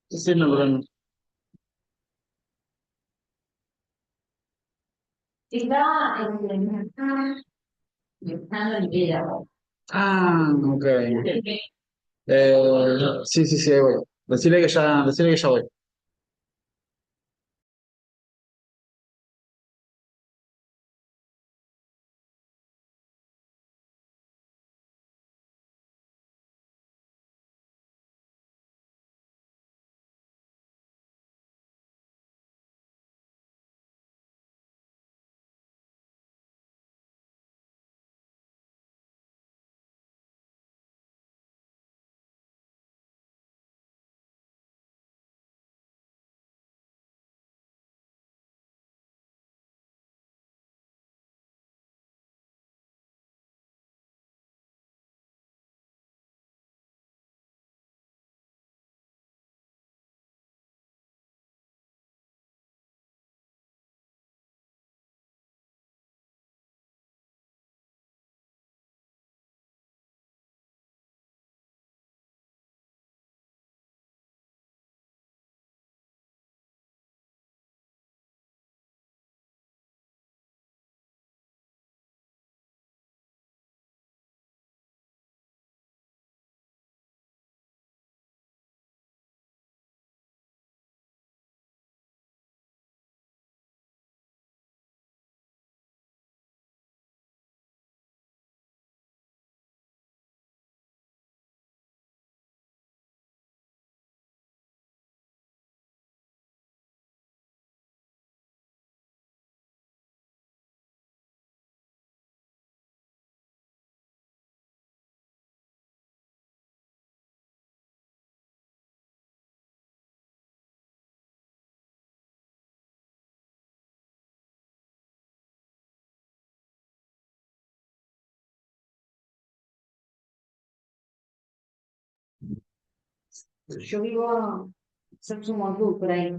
Sí, no, pero no. Ah, ok. Sí, sí, sí, ahí voy. Decirle que ya voy. Yo vivo cerca de Montú, por ahí.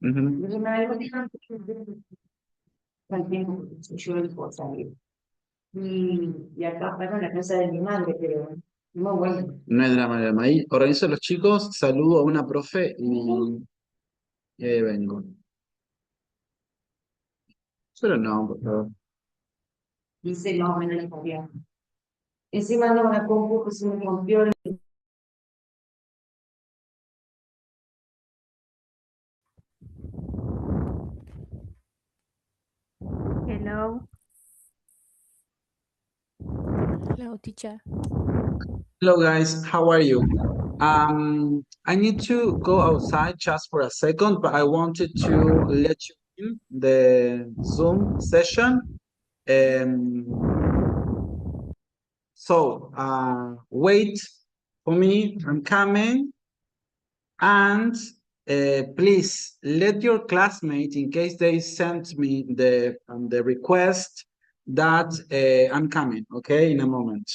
Ujú. Y una vez me dijeron que también yo elijo salir. Y acá fueron la casa de mi madre, pero muy bueno. No hay drama, no hay drama. Ahí organizo a los chicos, saludo a una profe y ahí vengo. Pero no, por favor. Dice más o menos la historia. Encima no una compu que se me rompió. Hello. Hello, teacher. Hello guys, how are you? I need to go outside just for a second, but I wanted to let you in the Zoom session. Um, Wait for me, I'm coming, and please let your classmate, in case they send me the request, that I'm coming, okay, in a moment.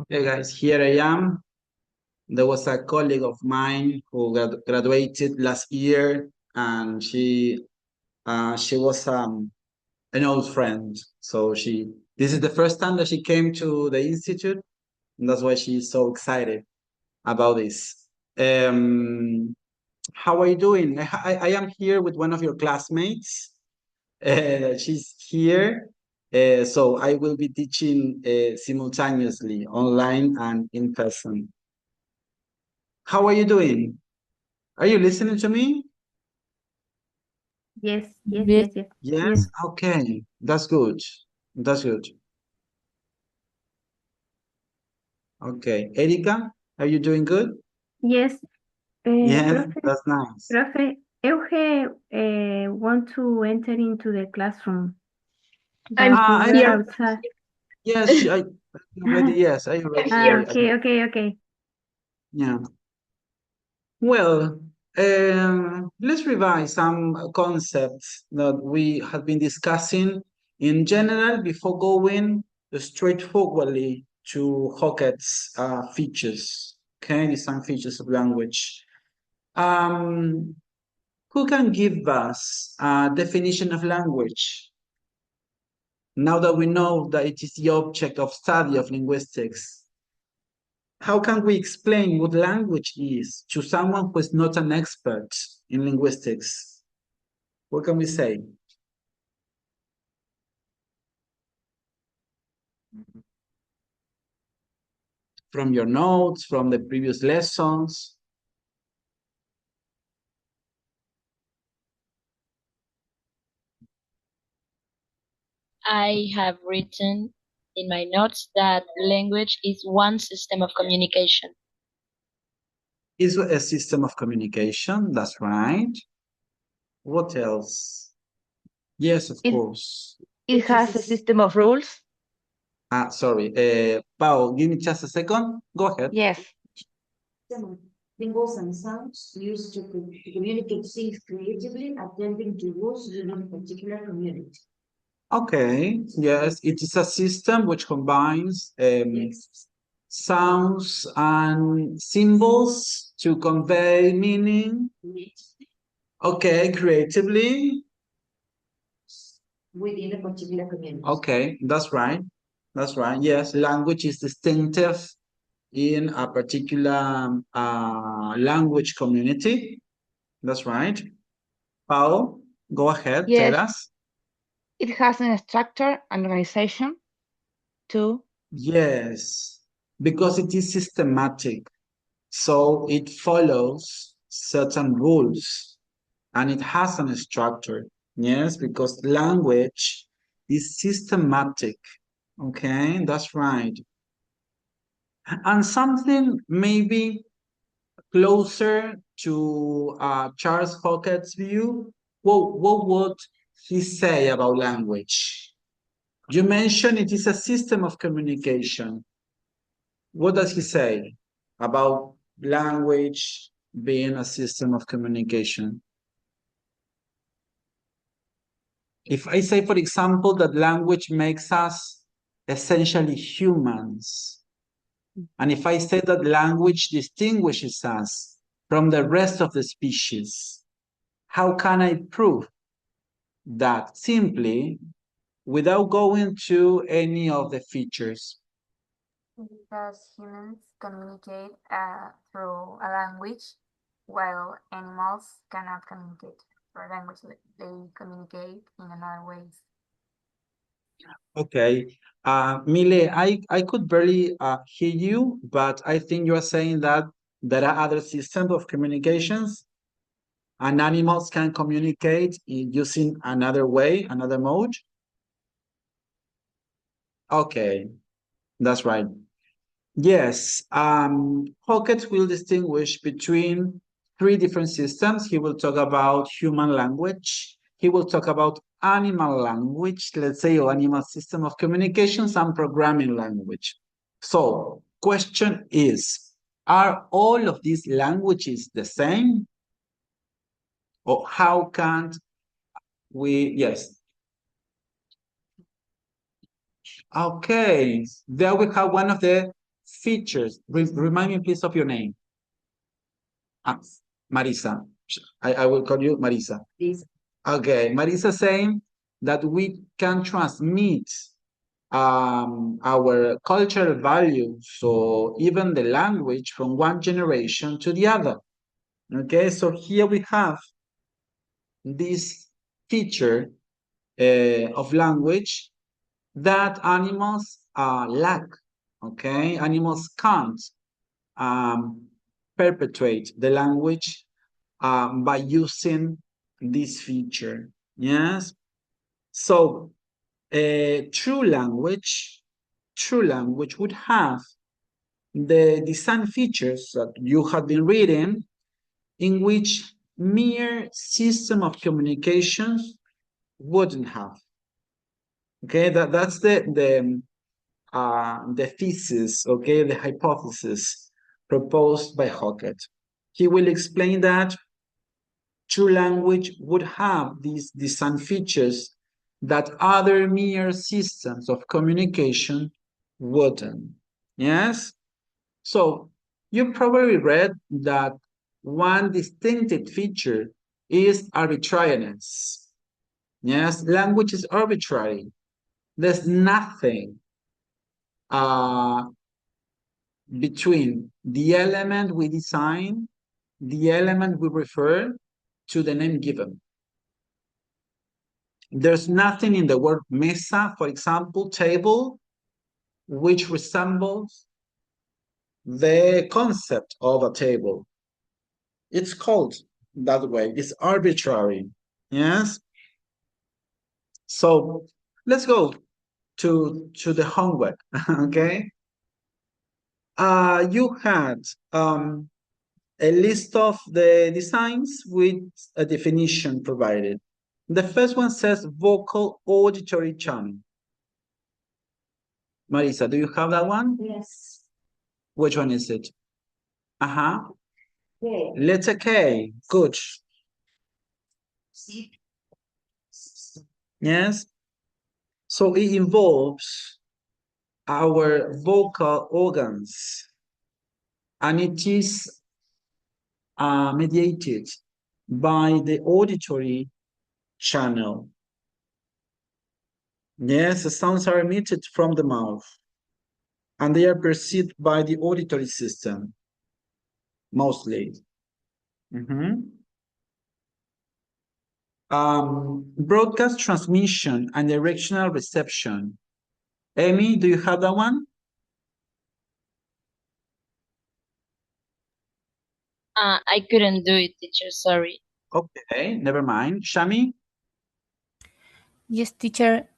Hey guys, here I am. There was a colleague of mine who graduated last year, and she was an old friend. So this is the first time that she came to the institute, and that's why she's so excited about this. How are you doing? I am here with one of your classmates. She's here. So I will be teaching simultaneously online and in person. How are you doing? Are you listening to me? Yes, yes, Yes. yes, yes. Yes? Okay, that's good. That's good. Okay, Erika, are you doing good? Yes, Yes, profe, that's nice. profe, Euge want to enter into the classroom, I'm but we I are here. outside. yes, I already yes, I already Okay, okay, okay. yeah. Well, let's revise some concepts that we have been discussing in general before going straightforwardly to Hockett's features, okay, design features of language. Um, who can give us a definition of language? Now that we know that it is the object of study of linguistics, how can we explain what language is to someone who is not an expert in linguistics? What can we say? From your notes, from the previous lessons? I have written in my notes that language is one system of communication. Is a system of communication, that's right. What else? Yes, of course. It has a system of rules. Sorry, Pao, give me just a second. Go ahead. Yes. Symbols and sounds used to communicate things creatively, attending to rules within a particular community. Okay, yes, it is a system which combines sounds and symbols to convey meaning. Okay, creatively. Within a particular community. Okay, that's right. That's right. Yes, language is distinctive in a particular language community. That's right. Paul, go ahead, Yes. tell us. It has a structure and organization too. Yes, because it is systematic. So it follows certain rules and it has a structure. Yes, because language is systematic. Okay, that's right. And something maybe closer to Charles Hockett's view, what would he say about language? You mentioned it is a system of communication. What does he say about language being a system of communication? If I say, for example, that language makes us essentially humans, and if I say that language distinguishes us from the rest of the species, how can I prove that simply without going to any of the features? Because humans communicate through a language, while animals cannot communicate through language. They communicate in another ways. Okay. Mile, I could barely hear you, but I think you are saying that there are other systems of communications and animals can communicate using another way, another mode. Okay, that's right. Yes, Hockett will distinguish between three different systems. He will talk about human language. He will talk about animal language, let's say, or animal system of communications and programming language. So, question is, are all of these languages the same? Or how can't we, yes. Okay, there we have one of the features. Remind me, please, of your name. Ah, Marisa. I will call you Marisa. This Okay, Marisa saying that we can transmit our cultural values, so even the language from one generation to the other. Okay, so here we have this feature of language that animals lack. Okay, animals can't perpetuate the language by using this feature. Yes. So true language would have the design features that you have been reading, in which mere system of communications wouldn't have. Okay, that's the thesis, okay, the hypothesis proposed by Hockett. He will explain that true language would have these design features that other mere systems of communication wouldn't. Yes? So you probably read that one distinctive feature is arbitrariness. Yes, language is arbitrary. There's nothing between the element we design, the element we refer to the name given. There's nothing in the word mesa, for example, table, which resembles the concept of a table. It's called that way. It's arbitrary. Yes. So let's go to the homework. Okay. You had a list of the designs with a definition provided. The first one says vocal auditory channel. Marisa, do you have that one? yes. Which one is it? Uh-huh. Okay. Letter K. Good. Yes. So it involves our vocal organs, and it is mediated by the auditory channel. Yes, the sounds are emitted from the mouth, and they are perceived by the auditory system, mostly. Broadcast transmission and directional reception. Amy, do you have that one? I couldn't do it, teacher, sorry. Okay, never mind. Shami? Yes, teacher.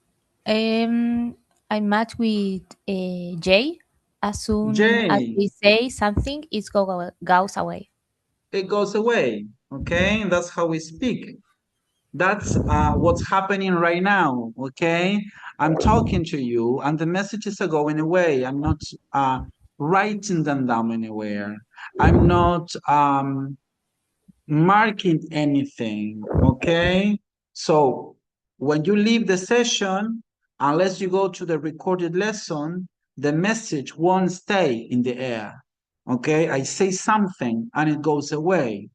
I match with J. As soon as J. we say something, it goes away. It goes away. Okay, that's how we speak. That's what's happening right now. Okay, I'm talking to you, and the messages are going away. I'm not writing them down anywhere. I'm not marking anything. Okay, so when you leave the session, unless you go to the recorded lesson, the message won't stay in the air. Okay, I say something and it goes away.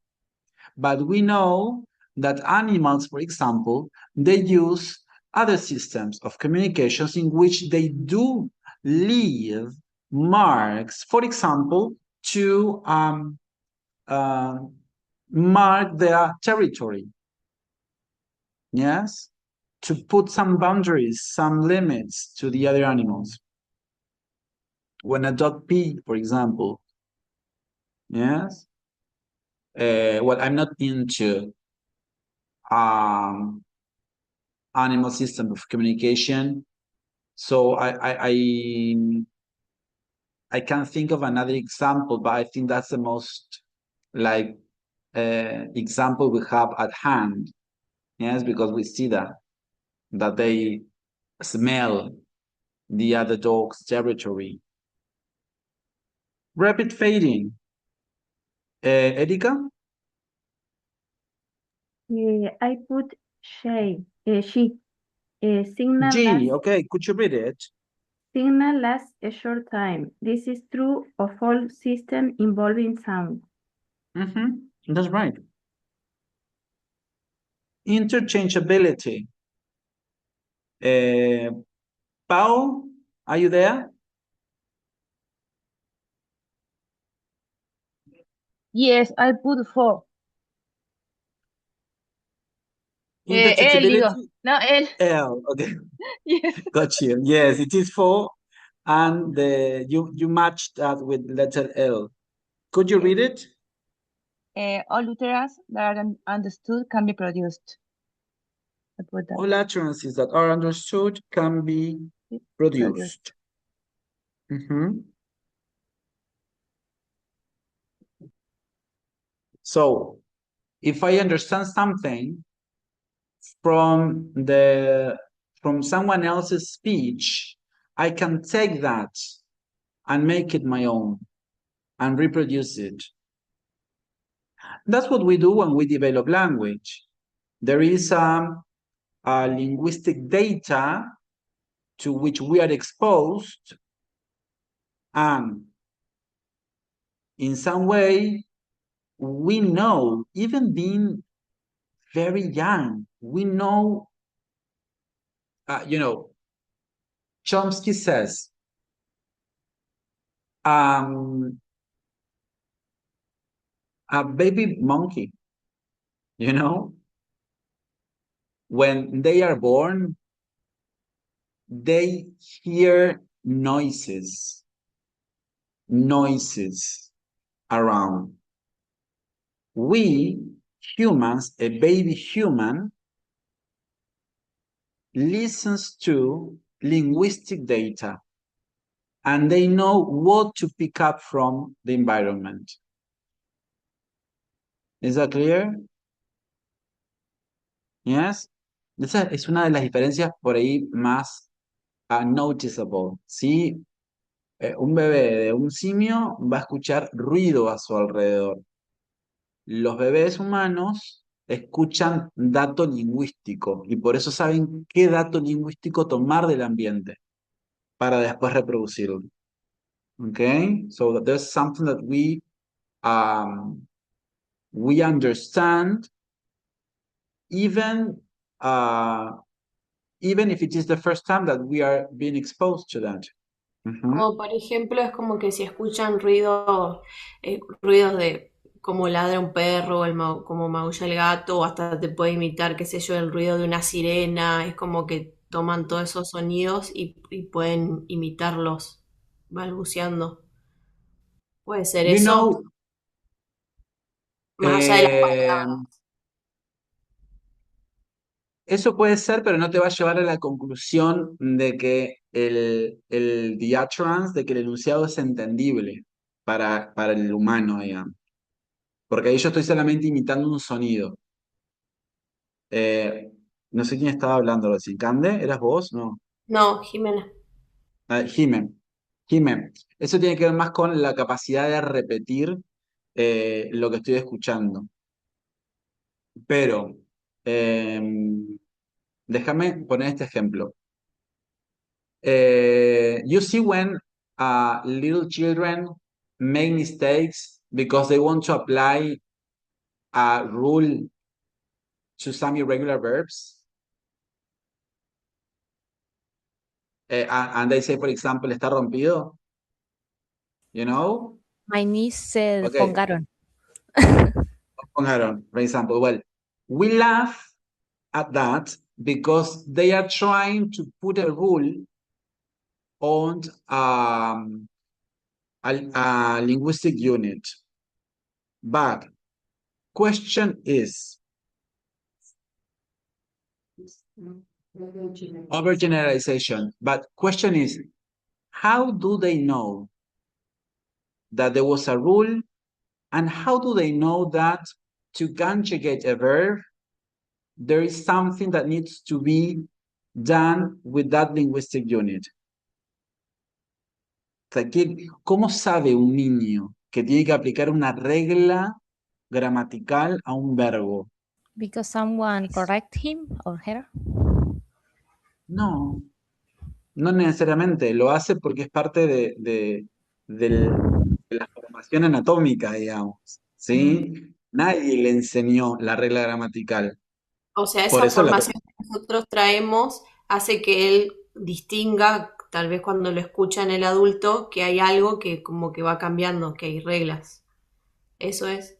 But we know that animals, for example, they use other systems of communications in which they do leave marks, for example, to mark their territory. Yes? To put some boundaries, some limits to the other animals. When a dog pees, for example. Yes? Well, I'm not into animal system of communication, so I can't think of another example, but I think that's the most like example we have at hand. Yes, because we see that they smell the other dog's territory. Rapid fading. Erika? I put she, signal G, last, okay, could you read it? signal lasts a short time. This is true of all systems involving sound. That's right. Interchangeability. Paul, are you there? Yes, I put 4. Él, Interchangeability. digo. No, él. L. Okay. Yes. Got you. Yes, it is 4, and you matched that with letter L. Could you read it? All utterances that are understood can be produced. I put that. All utterances that are understood can be produced. So, if I understand something from someone else's speech, I can take that and make it my own and reproduce it. That's what we do when we develop language. There is a linguistic data to which we are exposed, and in some way, we know, even being very young, we know, Chomsky says, a baby monkey, when they are born, they hear noises around. We humans, a baby human, listens to linguistic data, and they know what to pick up from the environment. Is that clear? Yes? Esa es una de las diferencias por ahí más noticeable, ¿sí? Un bebé de un simio va a escuchar ruido a su alrededor. Los bebés humanos escuchan dato lingüístico y por eso saben qué dato lingüístico tomar del ambiente para después reproducirlo. Okay? So there's something that we understand even if it is the first time that we are being exposed to that. Como por ejemplo, es como que si escuchan ruidos de como ladra un perro, o como maulla el gato, o hasta te puede imitar, qué sé yo, el ruido de una sirena, es como que toman todos esos sonidos y pueden imitarlos balbuceando. Puede ser eso, más allá de las palabras. Eso puede ser, pero no te va a llevar a la conclusión de que the utterance, de que el enunciado es entendible para el humano, digamos. Porque ahí yo estoy solamente imitando un sonido. No sé quién estaba hablando recién. ¿Cande? ¿Eras vos? No. No, Jimena. Jimé. Eso tiene que ver más con la capacidad de repetir lo que estoy escuchando. Pero, déjame poner este ejemplo. You see when little children make mistakes because they want to apply a rule to some irregular verbs. And they say, for example, está rompido. You know? My niece said Okay. pongaron. Pongaron, for example. Well, we laugh at that because they are trying to put a rule on a linguistic unit. But question is, overgeneralization. But question is, how do they know that there was a rule, and how do they know that to conjugate a verb, there is something that needs to be done with that linguistic unit? O sea, ¿cómo sabe un niño que tiene que aplicar una regla gramatical a un verbo? Because someone correct him or her? No. No necesariamente, lo hace porque es parte de la formación anatómica, digamos, ¿sí? Nadie le enseñó la regla gramatical. O sea, Por esa eso la... formación que nosotros traemos hace que él distinga, tal vez cuando lo escucha en el adulto, que hay algo que como que va cambiando, que hay reglas. Eso es.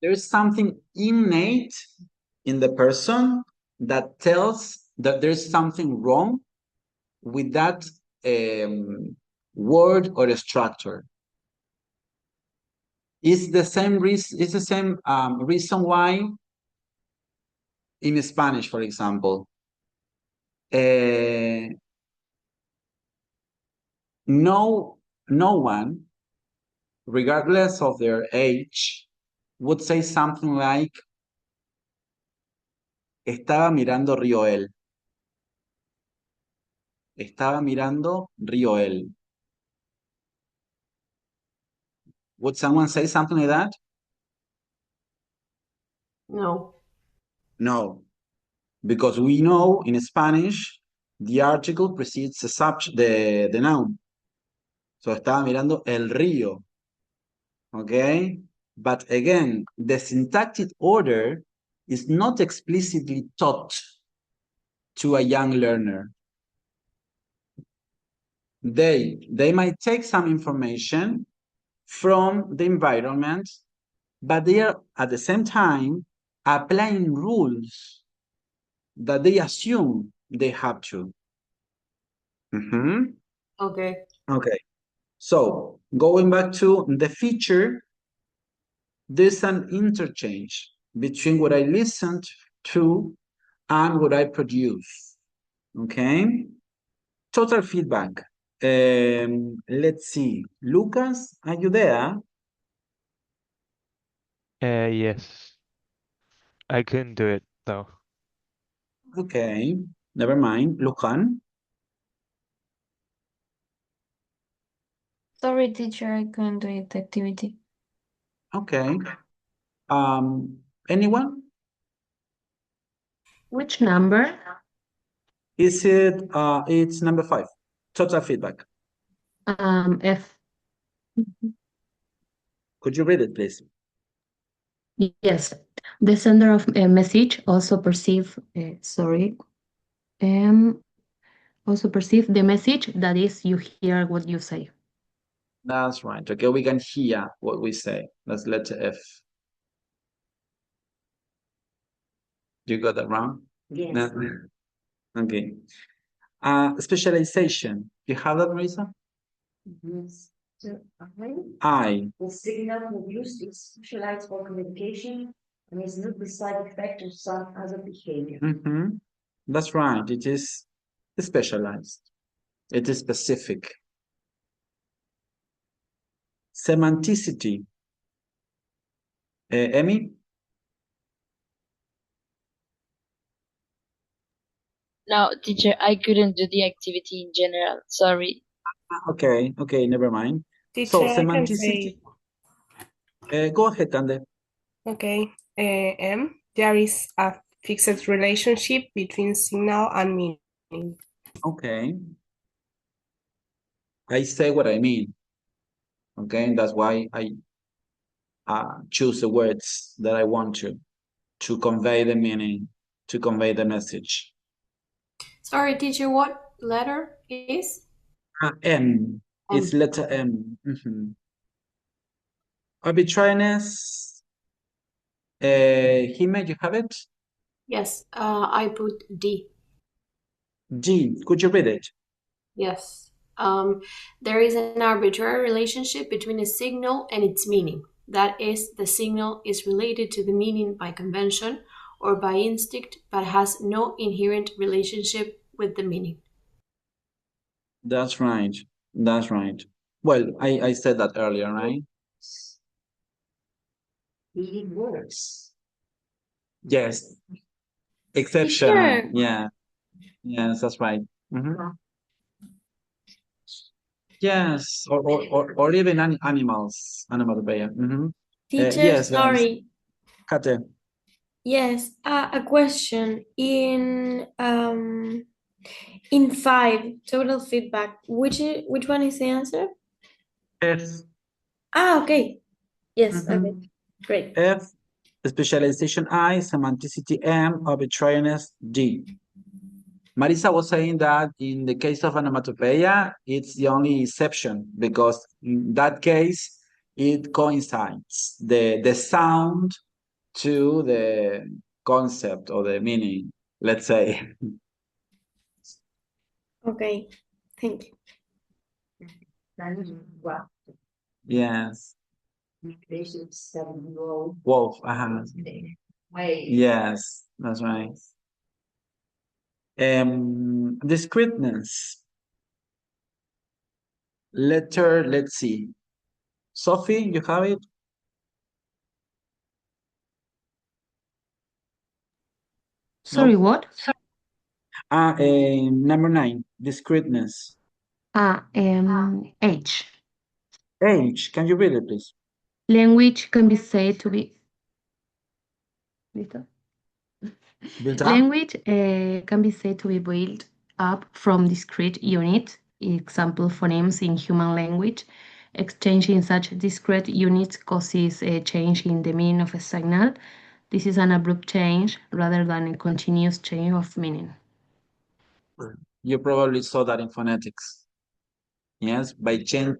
There's something innate in the person that tells that there's something wrong with that word or structure. It's the same reason. It's the same reason why, in Spanish, for example, no one, regardless of their age, would say something like, estaba mirando Río El. Estaba mirando Río El. Would someone say something like that? No. No, because we know in Spanish the article precedes the subject, the noun. So estaba mirando el río. Okay? But again, the syntactic order is not explicitly taught to a young learner. They might take some information from the environment, but they are at the same time applying rules that they assume they have to. Okay. Okay. So going back to the feature, there's an interchange between what I listened to and what I produce. Okay. Total feedback. Let's see. Lucas, are you there? Yes. I couldn't do it though. Okay. Never mind. Lujan? Sorry, teacher, I couldn't do it, the activity. Okay. Anyone? Which number? Is it, it's number 5. Total feedback. F. Could you read it, please? Yes. The sender of a message also perceive, also perceive the message, that is, you hear what you say. That's right. Okay, we can hear what we say. That's letter F. You got that wrong? Yes. No. Okay. Specialization. You have that, Marisa? Yes. So, I. the signal used is specialized for communication and is not the side effect of some other behavior. That's right. It is specialized. It is specific. Semanticity. Emmy? No, teacher, I couldn't do the activity in general. Sorry. Okay, never mind. Teacher, So, I can semanticity. Go ahead, Tande. Okay. There is a fixed relationship between signal and meaning. Okay. I say what I mean. Okay, that's why I choose the words that I want to convey the meaning, to convey the message. Sorry, teacher, what letter is? M. It's letter M. Arbitrariness. Hime, you have it? Yes, I put D. D. Could you read it? Yes. There is an arbitrary relationship between a signal and its meaning. That is, the signal is related to the meaning by convention or by instinct, but has no inherent relationship with the meaning. That's right. That's right. Well, I said that earlier, right? It works. Yes. Exception. Teacher. Yeah. Yes, that's right. Yes, or even animals, animal behavior. Teacher, Yes, guys. sorry. Kate. Yes, a question. In In 5, total feedback, which one is the answer? F. Ah, okay. Yes, okay. Mhm. Great. F. Specialization I, semanticity M, arbitrariness D. Marisa was saying that in the case of onomatopoeia, it's the only exception because in that case, it coincides the sound to the concept or the meaning, let's say. Okay, thank you. Yes. Wolf. Wolf. Wait. Yes, that's right. Discreteness. Letter, let's see. Sophie, you have it? Sorry, No? what? Number 9, discreteness. H. Age, can you read it, please? Language can be said to be. ¿Listo? Built up? Language can be said to be built up from discrete units, example phonemes in human language. Exchange in such discrete units causes a change in the meaning of a signal. This is an abrupt change rather than a continuous change of meaning. You probably saw that in phonetics. Yes, by change.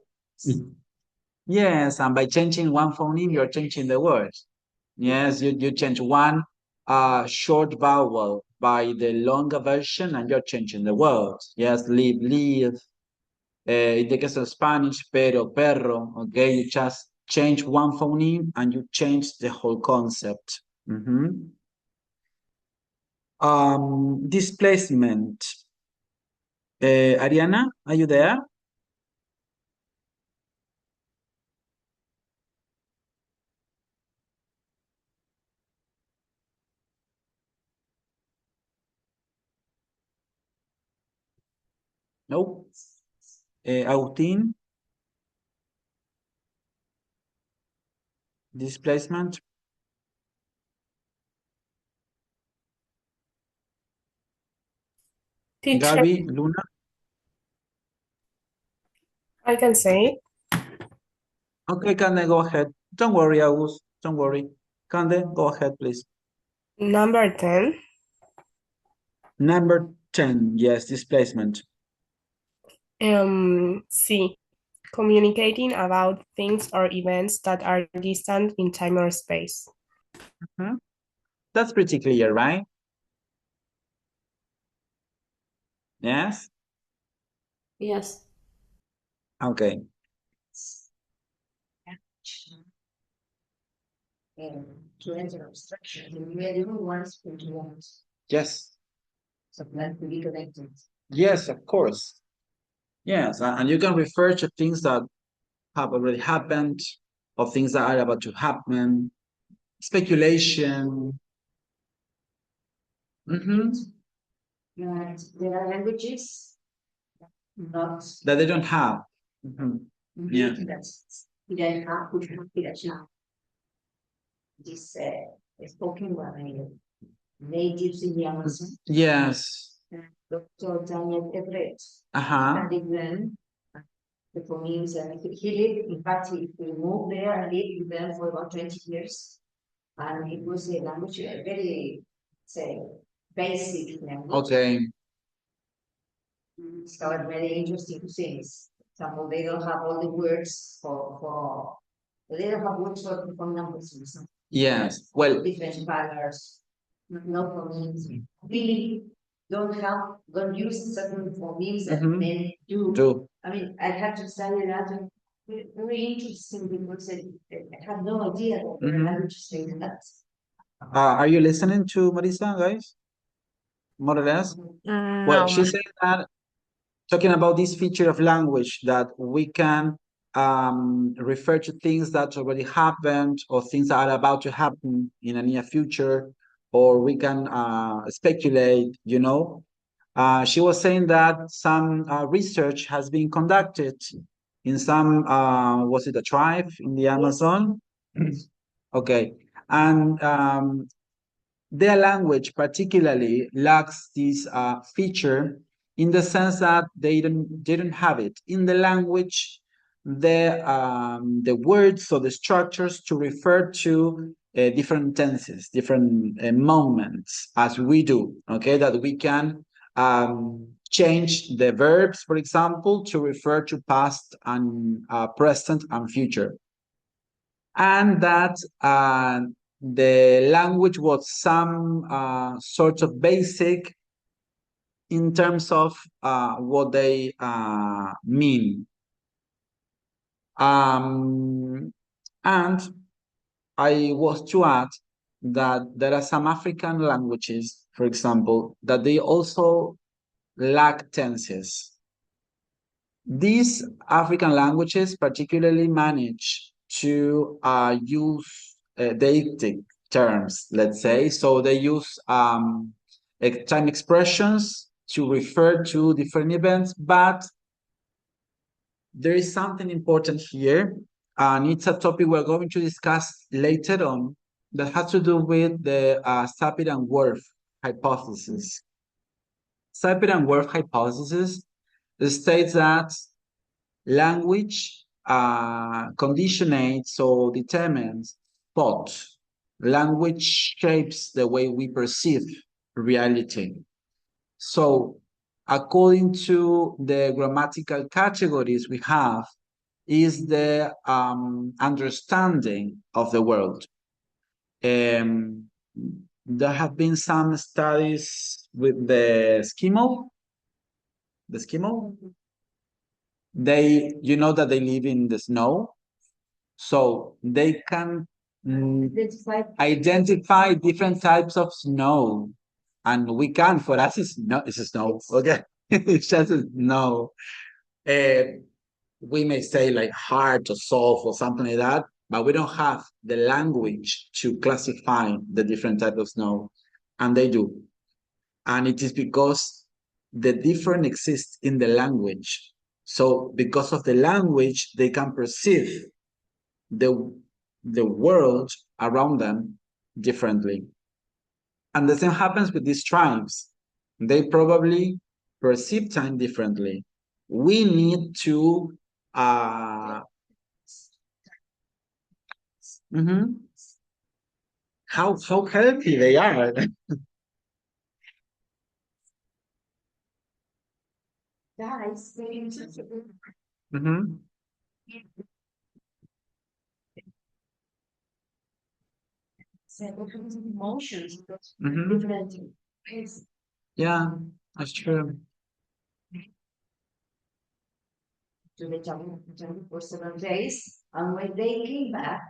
Yes, and by changing one phoneme, you're changing the word. Yes, you change one short vowel by the longer version and you're changing the word. Yes, leave. In the case of Spanish, pero, perro, okay, you just change one phoneme and you change the whole concept. Displacement. Ariana, are you there? No. Agustin? Displacement? Teacher, Gaby, Luna? I can say Okay, Kande, go ahead. Don't worry, August. Don't worry. Kande, go ahead, please. number 10. Number 10, yes, displacement. C. Communicating about things or events that are distant in time or space. That's pretty clear, right? Yes? Yes. Okay. To enter abstraction, the medium ones which ones. Yes. So that to be connected. Yes, of course. Yes, and you can refer to things that have already happened or things that are about to happen. Speculation. That there are languages not That they don't have. Yeah. that's they have which have this spoken by natives in the Amazon. Yes. Dr. Daniel Everett. Uh-huh. Studied them. The phonemes and he lived, in fact, he moved there and lived with them for about 20 years. And it was a language, a very, say, basic language. Okay. Discovered many interesting things. Example, they don't have all the words they don't have words for numbers. Yes. Well, Different colors, no phonemes. Really don't use certain phonemes that men do. I mean, I had to study that and very interesting because I had no idea that there are languages saying that. are you listening to Marisa, guys? More or less? Well, she said that talking about this feature of language that we can refer to things that already happened or things that are about to happen in the near future, or we can speculate, you know. She was saying that some research has been conducted in some, was it a tribe in the Amazon? Okay. And their language particularly lacks this feature in the sense that they didn't have it in the language, the words or the structures to refer to different tenses, different moments, as we do. Okay, that we can change the verbs, for example, to refer to past and present and future, and that the language was some sort of basic in terms of what they mean. And I was to add that there are some African languages, for example, that they also lack tenses. These African languages particularly manage to use deictic terms, let's say. So they use time expressions to refer to different events, but there is something important here, and it's a topic we're going to discuss later on that has to do with the Sapir-Whorf hypothesis. Sapir-Whorf hypothesis states that language conditionates or determines thought. Language shapes the way we perceive reality. So, according to the grammatical categories we have, is the understanding of the world. There have been some studies with the Eskimo. The Eskimo? You know that they live in the snow, so they can identify different types of snow, and we can. For us, it's a snow. Okay, it's just a snow. We may say like hard to solve or something like that, but we don't have the language to classify the different types of snow, and they do, and it is because the different exists in the language. So because of the language, they can perceive the world around them differently. And the same happens with these tribes. They probably perceive time differently. We need to how healthy they are. Guys, very interesting. Emotions, different. Yeah, that's true. To the jungle for 7 days, and when they came back,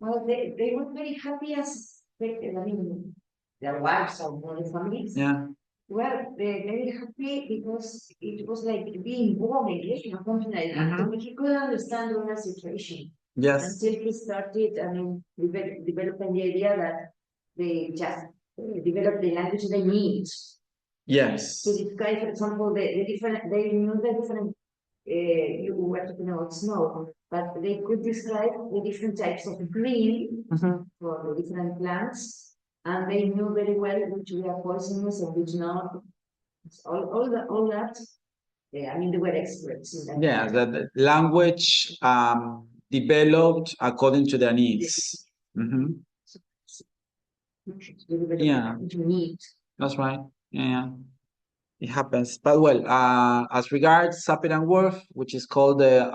well, they were very happy as expected. I mean, their wives or their families. Yeah. Well, they're very happy because it was like being born again or something like that. So he could understand the whole situation. Yes. Until he started, I mean, developing the idea that they just develop the language they need. Yes. To describe, for example, the different, they knew the different, you were talking about snow, but they could describe the different types of green for the different plants, and they knew very well which were poisonous and which not. All that. Yeah, I mean, they were experts in that. Yeah, the language developed according to their needs. Yeah, that's right. Yeah, it happens. But well, as regards Sapir-Whorf, which is called the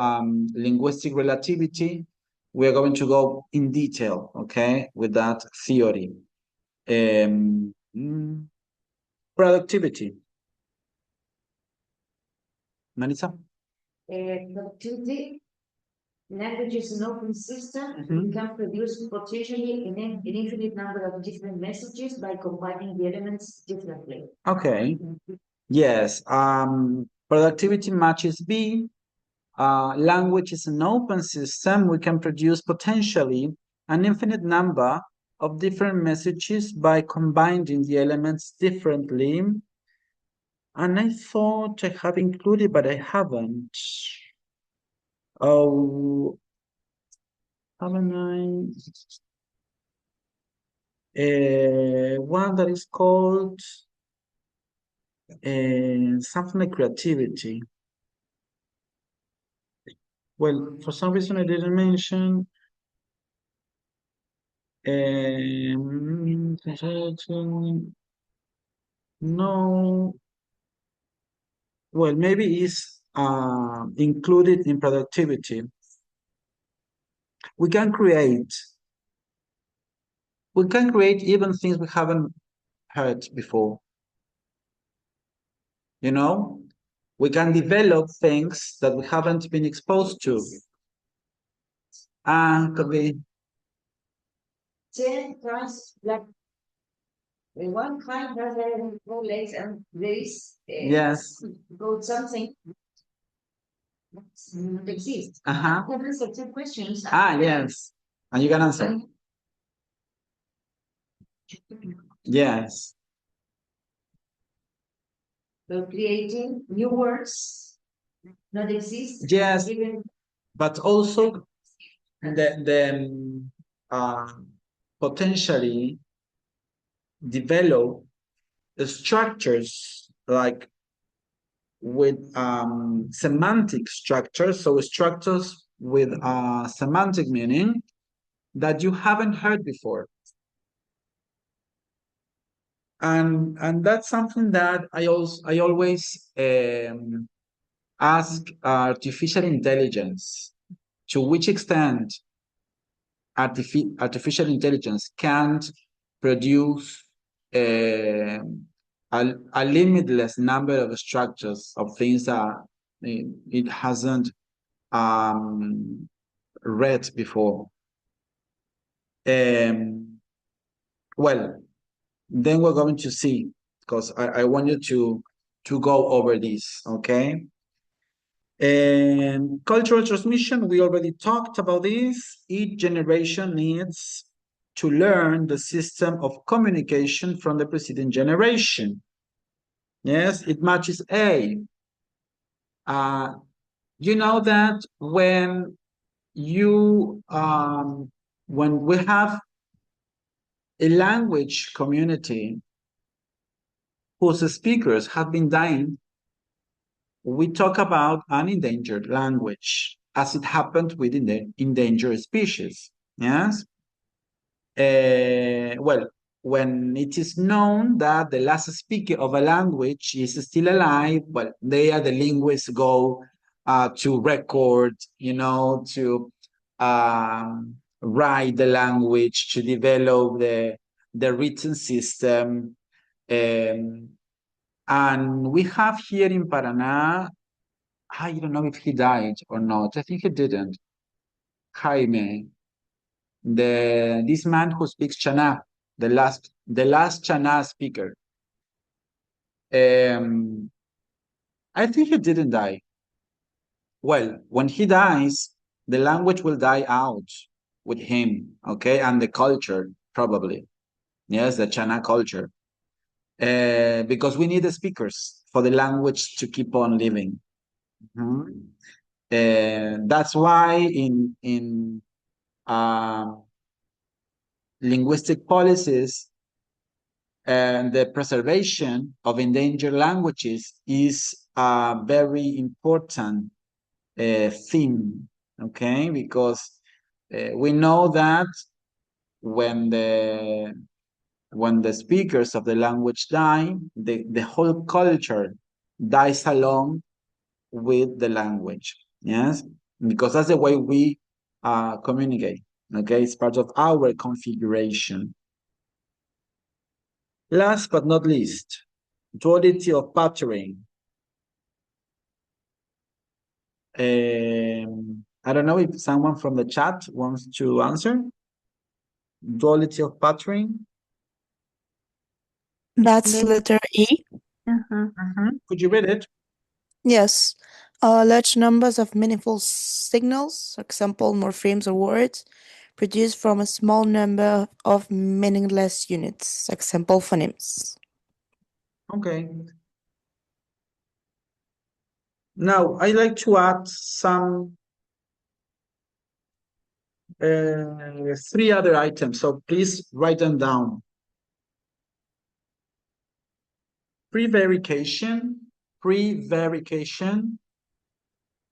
linguistic relativity, we're going to go in detail, okay, with that theory. Productivity. Marisa? Productivity. Language is an open system. We can produce potentially an infinite number of different messages by combining the elements differently. Okay. Yes. Productivity matches B. Language is an open system. We can produce potentially an infinite number of different messages by combining the elements differently. And I thought I have included, but I haven't. Oh, haven't I? One that is called something like creativity. Well, for some reason I didn't mention. No. Well, maybe it's included in productivity. We can create even things we haven't heard before. You know, we can develop things that we haven't been exposed to. Could be 10 times like one kind has no legs and race. Yes. Go something. Exist. There are 10 questions. Yes. And you can answer. Yes. So creating new words not exist. Yes. Even But also the potentially develop structures like with semantic structures, so structures with semantic meaning that you haven't heard before. And that's something that I always ask artificial intelligence, to which extent artificial intelligence can't produce a limitless number of structures of things that it hasn't read before. Well, then we're going to see, because I want you to go over this, okay? And cultural transmission, we already talked about this. Each generation needs to learn the system of communication from the preceding generation. Yes, it matches A. You know that when we have a language community whose speakers have been dying, we talk about an endangered language, as it happened with the endangered species. Yes. Well, when it is known that the last speaker of a language is still alive, well, there the linguists go to record, to write the language, to develop the written system. And we have here in Paraná, I don't know if he died or not. I think he didn't. Jaime, this man who speaks Chana, the last Chana speaker. I think he didn't die. Well, when he dies, the language will die out with him, okay, and the culture probably. Yes, the Chana culture. Because we need the speakers for the language to keep on living. That's why in linguistic policies and the preservation of endangered languages is a very important theme, okay? Because we know that when the speakers of the language die, the whole culture dies along with the language. Yes, because that's the way we communicate. Okay, it's part of our configuration. Last but not least, duality of patterning. I don't know if someone from the chat wants to answer. Duality of patterning. That's letter E. Could you read it? Yes. Large numbers of meaningful signals, for example, morphemes or words, produced from a small number of meaningless units, example, phonemes. Okay. Now, I'd like to add some 3 other items, so please write them down. Prevarication. Prevarication.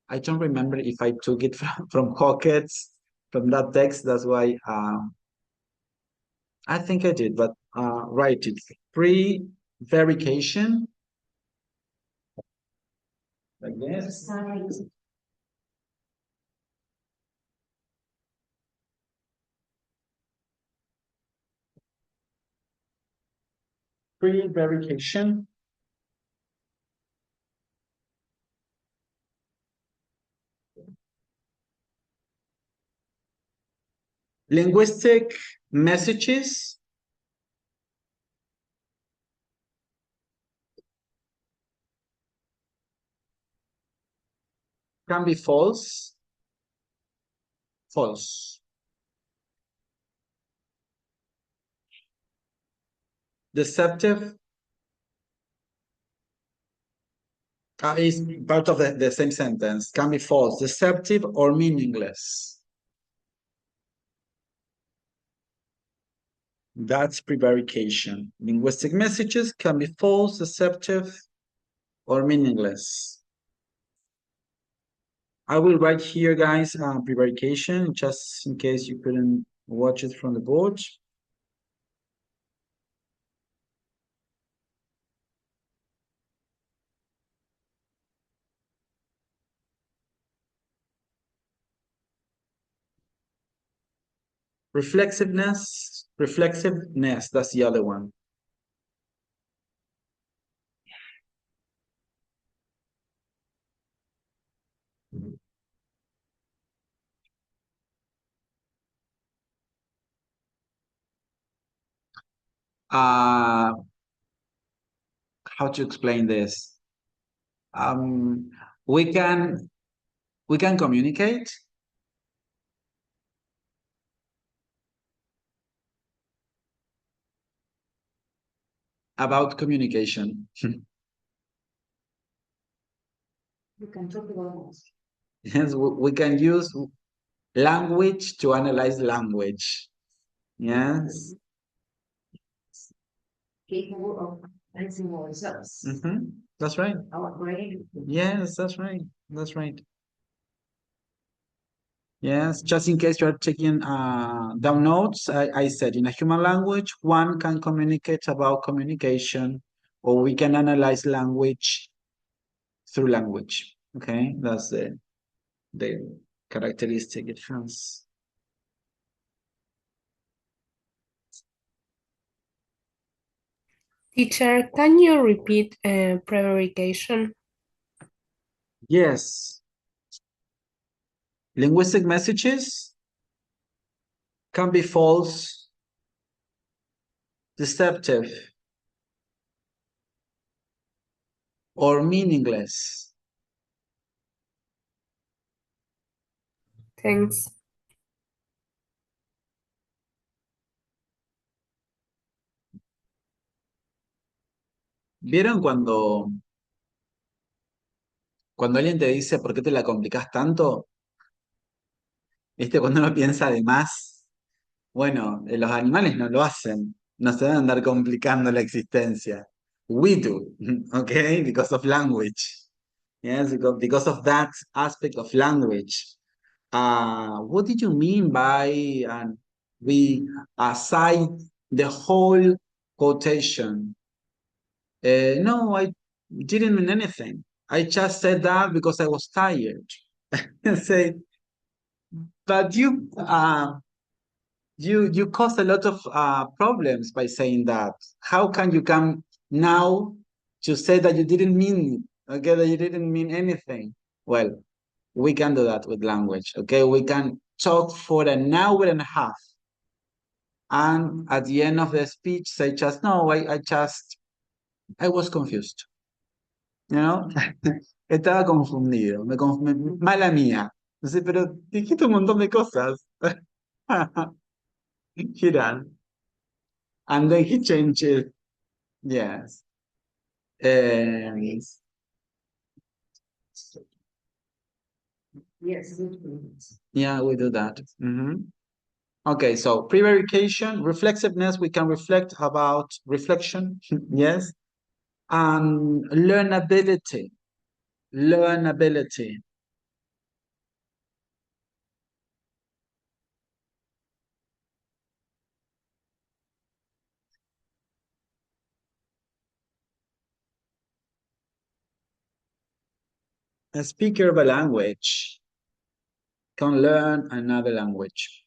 I don't remember if I took it from Hockett, from that text. That's why I think I did, but write it. Prevarication. Like this. Prevarication. Linguistic messages. Can be false. False. Deceptive is part of the same sentence. Can be false, deceptive, or meaningless. That's prevarication. Linguistic messages can be false, deceptive, or meaningless. I will write here, guys, prevarication, just in case you couldn't watch it from the board. Reflexiveness, that's the other one. How to explain this? We can communicate. About communication. You can talk about this. Yes, we can use language to analyze language. Yes. Capable of answering ourselves. That's right. Our brain. Yes, that's right. That's right. Yes, just in case you're taking down notes, I said in a human language, one can communicate about communication, or we can analyze language through language. Okay, that's the characteristic it has. Teacher, can you repeat prevarication? Yes. Linguistic messages can be false, deceptive, or meaningless. Thanks. ¿Vieron cuando alguien te dice ¿por qué te la complicás tanto? ¿Viste? Cuando uno piensa de más. Bueno, los animales no lo hacen. No se van a andar complicando la existencia. We do, okay? Because of language. Yes, because of that aspect of language. What did you mean by we cite the whole quotation? No, I didn't mean anything. I just said that because I was tired. Say, but you caused a lot of problems by saying that. How can you come now to say that you didn't mean it, okay, that you didn't mean anything? Well, we can do that with language, okay? We can talk for an hour and a half. And at the end of the speech, say just, no, I was confused. You know? Estaba confundido. Mala mía. No sé, pero dijiste un montón de cosas. Giran. And then he changed it. Yes. Yes. Yeah, we do that. Okay, so prevarication, reflexiveness, we can reflect about reflection. Yes. Learnability. Learnability. A speaker of a language can learn another language.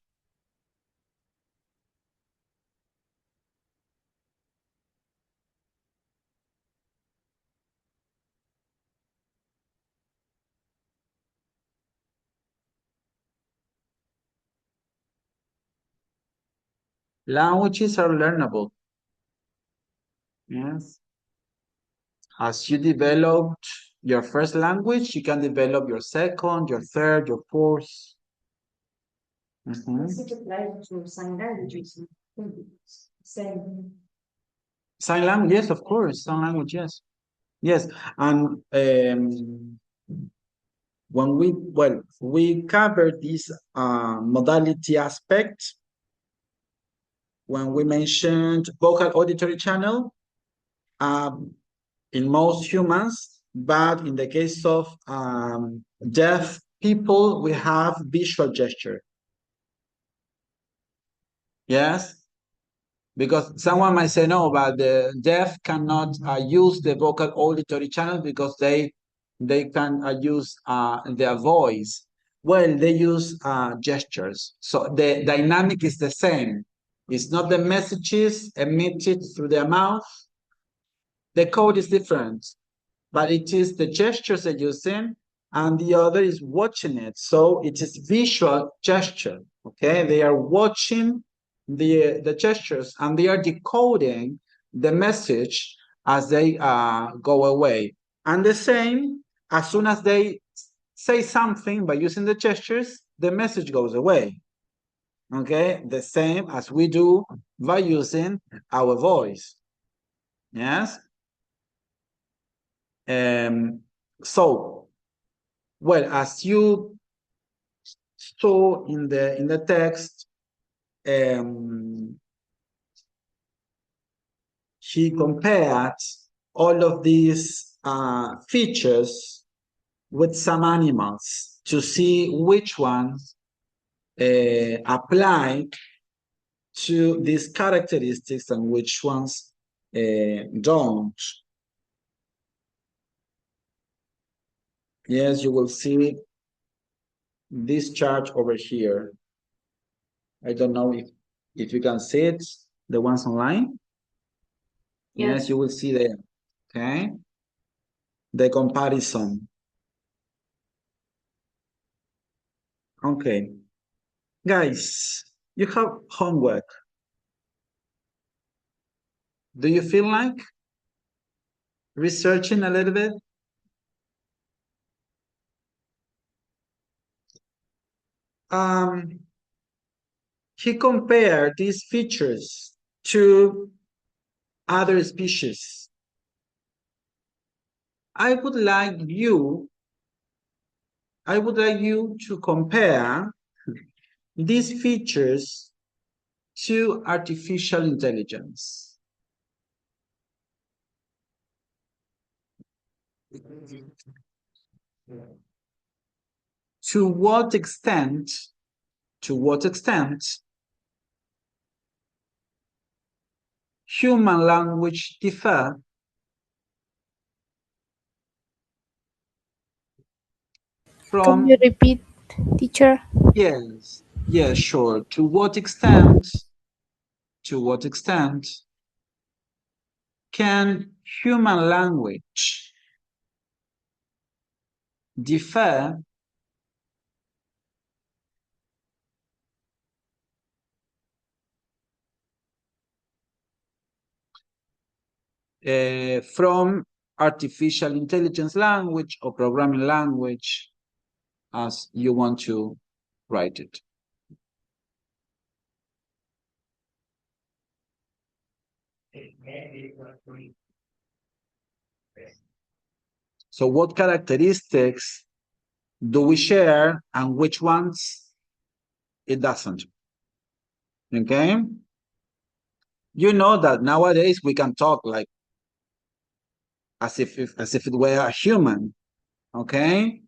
Languages are learnable. Yes. As you developed your first language, you can develop your second, your third, your fourth. Does it apply to sign languages? Same. Sign language, yes, of course. Sign language, yes. Yes, and when we covered this modality aspect when we mentioned vocal auditory channel in most humans, but in the case of deaf people, we have visual gesture. Yes, because someone might say no, but the deaf cannot use the vocal auditory channel because they can use their voice. Well, they use gestures. So the dynamic is the same. It's not the messages emitted through their mouth. The code is different, but it is the gestures they're using, and the other is watching it. So it is visual gesture. Okay, they are watching the gestures and they are decoding the message as they go away. And the same, as soon as they say something by using the gestures, the message goes away. Okay, the same as we do by using our voice. Yes. So, well, as you saw in the text, he compared all of these features with some animals to see which ones apply to these characteristics and which ones don't. Yes, you will see this chart over here. I don't know if you can see it, the ones online. Yes, you will see there. Okay. The comparison. Okay. Guys, you have homework. Do you feel like researching a little bit? He compared these features to other species. I would like you to compare these features to artificial intelligence. To what extent human language differ from... Can you repeat, teacher? Yes, sure. To what extent can human language differ from artificial intelligence language or programming language, as you want to write it? So what characteristics do we share and which ones it doesn't? Okay? You know that nowadays we can talk like as if it were a human. Okay.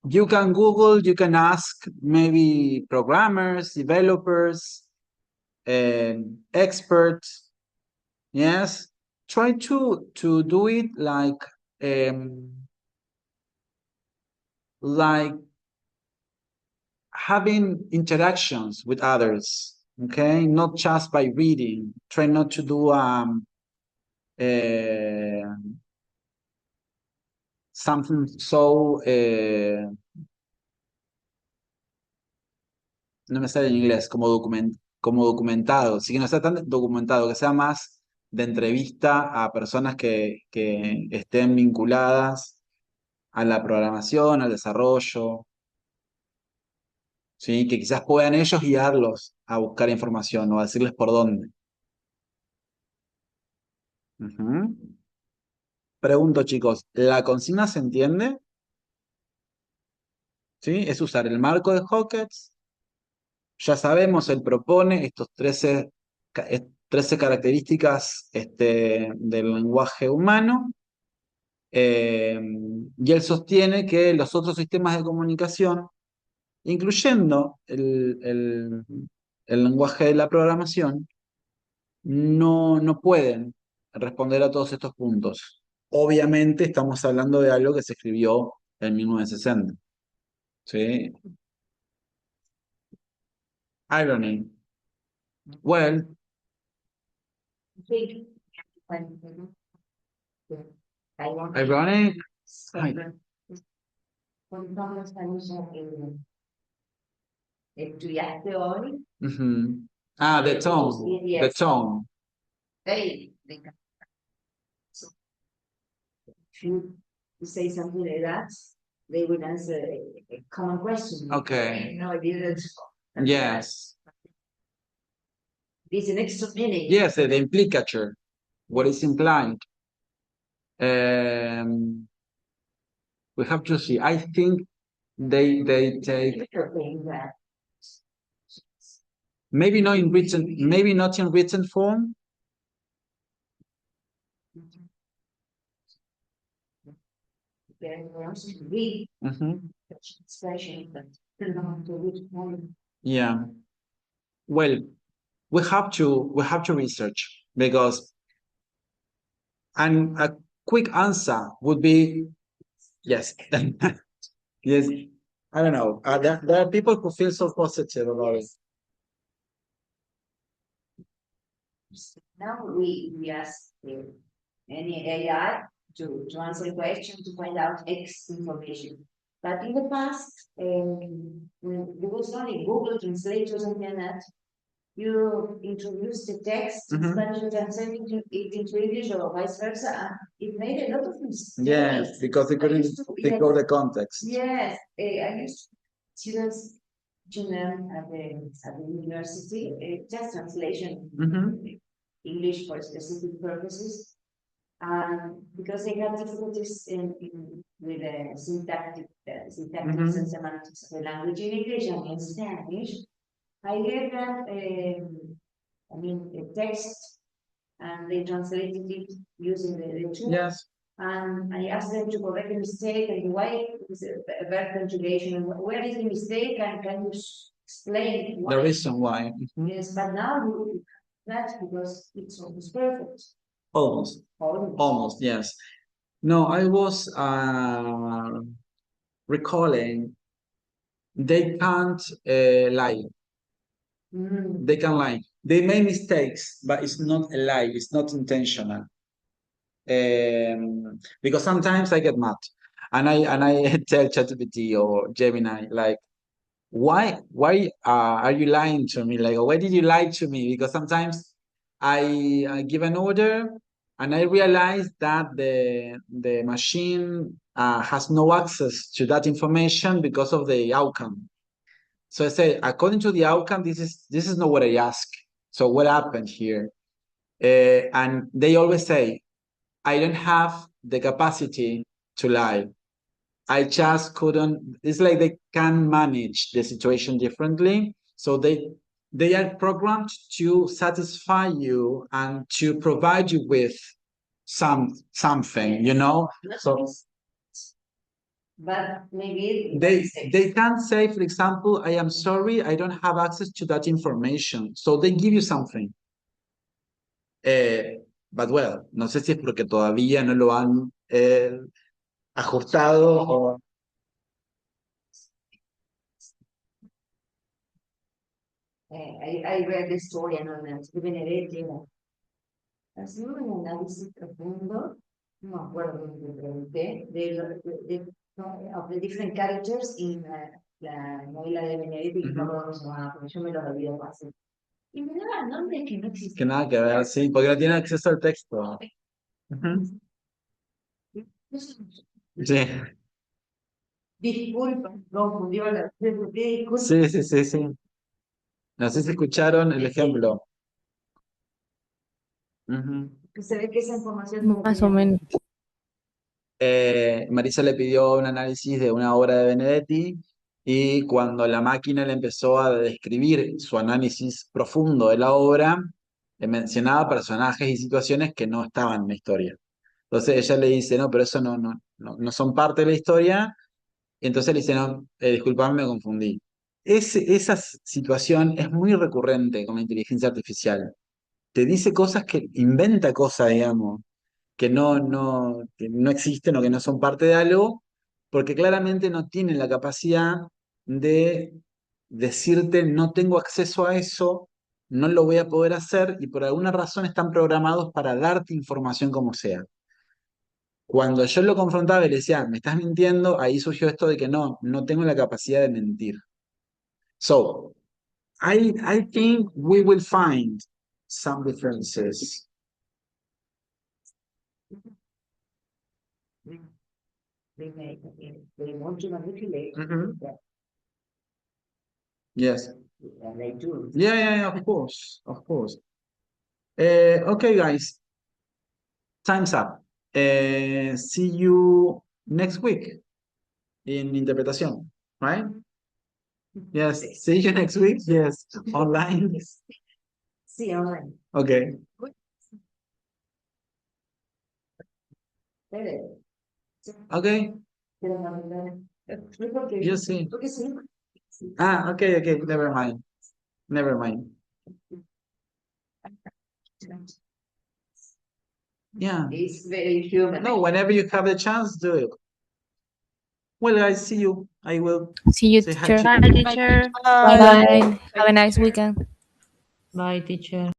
You can Google, you can ask maybe programmers, developers, experts. Yes, try to do it like having interactions with others. Okay, not just by reading. Try not to do something so no me sale en inglés, como documentado, sí que no sea tan documentado, que sea más de entrevista a personas que estén vinculadas a la programación, al desarrollo, ¿sí? Que quizás puedan ellos guiarlos a buscar información o a decirles por dónde. Ujú. Pregunto, chicos, ¿la consigna se entiende? ¿Sí? Es usar el marco de Hockett. Ya sabemos, él propone estos 13 características del lenguaje humano, y él sostiene que los otros sistemas de comunicación, incluyendo el lenguaje de la programación, no pueden responder a todos estos puntos. Obviamente estamos hablando de algo que se escribió en 1960. ¿Sí? Irony. Well, ironic. Ay. ¿Estudiaste hoy? Mhm. Ah, the tone. The tone. They so if you say something like that, they would answer a common question. Okay. No, I didn't. Yes. It's an extra meaning. Yes, the implicature. What is implied? We have to see. I think they take maybe not in written form. Mhm. Yeah. Well, we have to research, because and a quick answer would be yes. Yes. I don't know. There are people who feel so positive about it. Now we ask any AI to answer a question to find out X information. But in the past, when there was only Google Translate or something like that, you introduced the text in Spanish and translated it into English or vice versa, and it made a lot of mistakes. Yes, because they couldn't decode the context. Yes, I used students to learn at the university just translation English for specific purposes, because they had difficulties with the syntactic and semantics of the language in English and in Spanish. I gave them, a text, and they translated it using the tool. Yes. And I asked them to correct the mistake and why is a verb conjugation, and where is the mistake, and can you explain why? The reason why. Yes, but now that's because it's almost perfect. Almost, yes. No, I was recalling they can't lie. They can lie. They make mistakes, but it's not a lie. It's not intentional. Because sometimes I get mad, and I tell ChatGPT or Gemini, like, why are you lying to me? Like, why did you lie to me? Because sometimes I give an order and I realize that the machine has no access to that information because of the outcome. So I say, according to the outcome, this is not what I asked. So what happened here? And they always say, I don't have the capacity to lie. I just couldn't. It's like they can manage the situation differently. So they they are programmed to satisfy you and to provide you with something, you know. So but maybe they can't say, for example, I am sorry, I don't have access to that information. So they give you something. But well, no sé si es porque todavía no lo han ajustado o... I read the story and Benedetti haciendo un análisis profundo, no me acuerdo lo que pregunté, of the different characters in la novela de Benedetti, que no me acuerdo cómo se llamaba, porque yo me lo olvido fácil. Y me daba nombres que no existen. Que nada que ver, sí, porque no tiene acceso al texto. Sí. Disculpa, confundió la... Sí. No sé si escucharon el ejemplo. Se ve que esa información... Más o menos. Marisa le pidió un análisis de una obra de Benedetti y cuando la máquina le empezó a describir su análisis profundo de la obra, le mencionaba personajes y situaciones que no estaban en la historia. Entonces ella le dice, no, pero eso no son parte de la historia. Y entonces le dice, no, disculpame, me confundí. Esa situación es muy recurrente con la inteligencia artificial. Te dice cosas que inventa cosas, digamos, que no existen o que no son parte de algo, porque claramente no tienen la capacidad de decirte no tengo acceso a eso, no lo voy a poder hacer y por alguna razón están programados para darte información como sea. Cuando yo lo confrontaba y le decía, me estás mintiendo, ahí surgió esto de que no tengo la capacidad de mentir. So, I think we will find some differences. They want to manipulate that. Yes. And they do. Yeah, of course. Okay, guys. Time's up. See you next week in interpretación, right? Yes. See you next week. Yes. Online. Sí, online. Okay. Okay. You see. Okay. Never mind. Yeah. It's very human. No, whenever you have the chance, do it. Well, guys, see you. I will See you, say hi teacher. to Bye, teacher. Bye. Have a nice weekend. Bye, teacher.